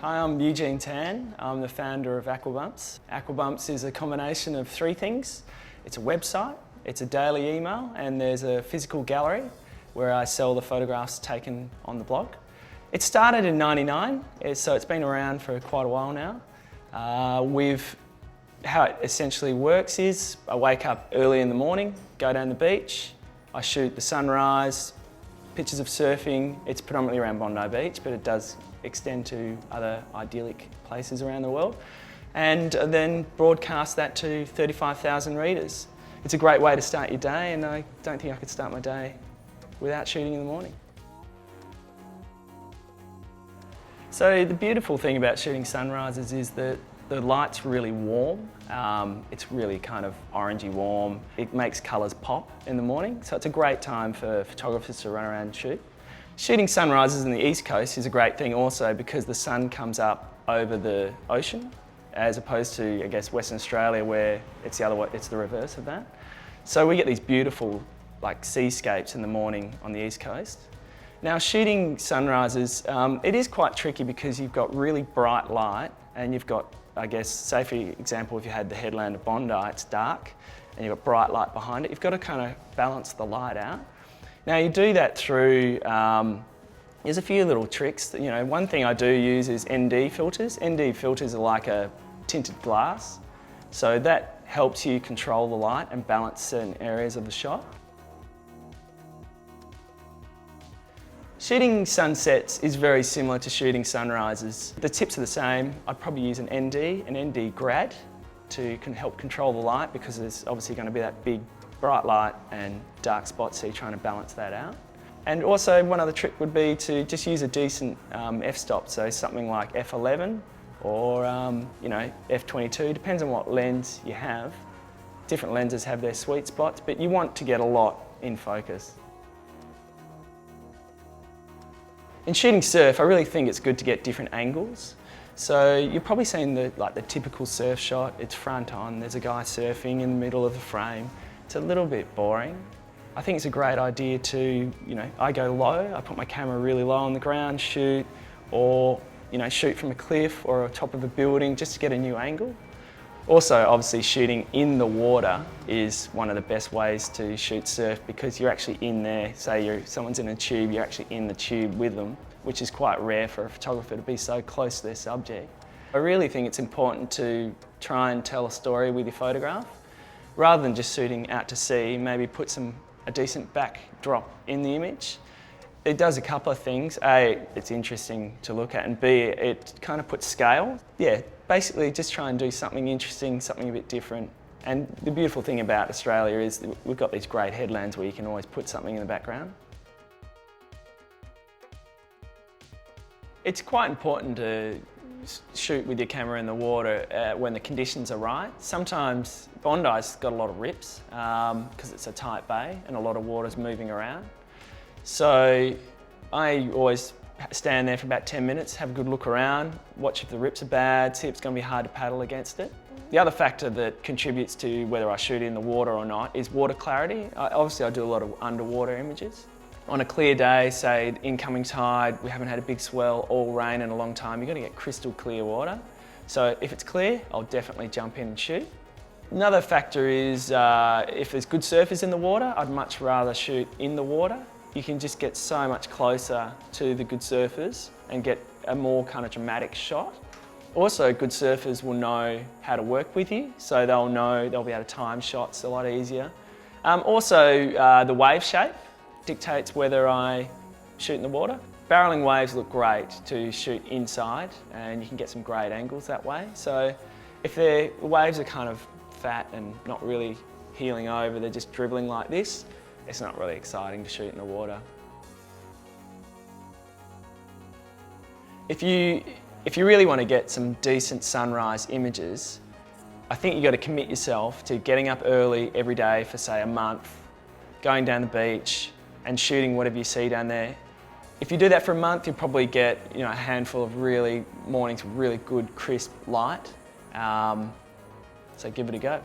Hi, I'm Eugene Tan. I'm the founder of Aquabumps. Aquabumps is a combination of three things. It's a website, it's a daily email, and there's a physical gallery where I sell the photographs taken on the blog. It started in '99, so it's been around for quite a while now. How it essentially works is I wake up early in the morning, go down the beach, I shoot the sunrise, pictures of surfing. It's predominantly around Bondi Beach, but it does extend to other idyllic places around the world, and then broadcast that to 35,000 readers. It's a great way to start your day, and I don't think I could start my day without shooting in the morning. So the beautiful thing about shooting sunrises is that the light's really warm. It's really kind of orangey warm. It makes colours pop in the morning, so it's a great time for photographers to run around and shoot. Shooting sunrises in the East Coast is a great thing also because the sun comes up over the ocean, as opposed to, I guess, Western Australia where it's the other way, it's the reverse of that. So we get these beautiful like seascapes in the morning on the East Coast. Now shooting sunrises, it is quite tricky because you've got really bright light and you've got, I guess, say for example, if you had the headland of Bondi, it's dark and you've got bright light behind it, you've got to kind of balance the light out. Now you do that through, there's a few little tricks. One thing I do use is ND filters. ND filters are like a tinted glass, so that helps you control the light and balance certain areas of the shot. Shooting sunsets is very similar to shooting sunrises. The tips are the same. I'd probably use an ND grad to help control the light because there's obviously going to be that big bright light and dark spots, so you're trying to balance that out. And also one other trick would be to just use a decent f-stop, so something like f11 or f22, depends on what lens you have. Different lenses have their sweet spots, but you want to get a lot in focus. In shooting surf, I really think it's good to get different angles. So you're probably seeing the typical surf shot. It's front on, there's a guy surfing in the middle of the frame. It's a little bit boring. I think it's a great idea to, I go low, I put my camera really low on the ground, shoot, or shoot from a cliff or on top of a building just to get a new angle. Also, obviously shooting in the water is one of the best ways to shoot surf because you're actually in there. Say someone's in a tube, you're actually in the tube with them, which is quite rare for a photographer to be so close to their subject. I really think it's important to try and tell a story with your photograph. Rather than just shooting out to sea, maybe put a decent backdrop in the image. It does a couple of things. A, it's interesting to look at, and B, it kind of puts scale. Yeah, basically just try and do something interesting, something a bit different. And the beautiful thing about Australia is we've got these great headlands where you can always put something in the background. It's quite important to shoot with your camera in the water when the conditions are right. Sometimes Bondi's got a lot of rips because it's a tight bay and a lot of water's moving around. So I always stand there for about 10 minutes, have a good look around, watch if the rips are bad, see if it's going to be hard to paddle against it. The other factor that contributes to whether I shoot in the water or not is water clarity. Obviously I do a lot of underwater images. On a clear day, say incoming tide, we haven't had a big swell or rain in a long time, you've got to get crystal clear water. So if it's clear, I'll definitely jump in and shoot. Another factor is if there's good surfers in the water, I'd much rather shoot in the water. You can just get so much closer to the good surfers and get a more kind of dramatic shot. Also, good surfers will know how to work with you, so they'll be able to time shots a lot easier. Also, the wave shape dictates whether I shoot in the water. Barreling waves look great to shoot inside and you can get some great angles that way. So if the waves are kind of fat and not really heeling over, they're just dribbling like this, it's not really exciting to shoot in the water. If you really want to get some decent sunrise images, I think you've got to commit yourself to getting up early every day for say a month, going down the beach and shooting whatever you see down there. If you do that for a month, you'll probably get a handful of mornings with really good crisp light. So give it a go.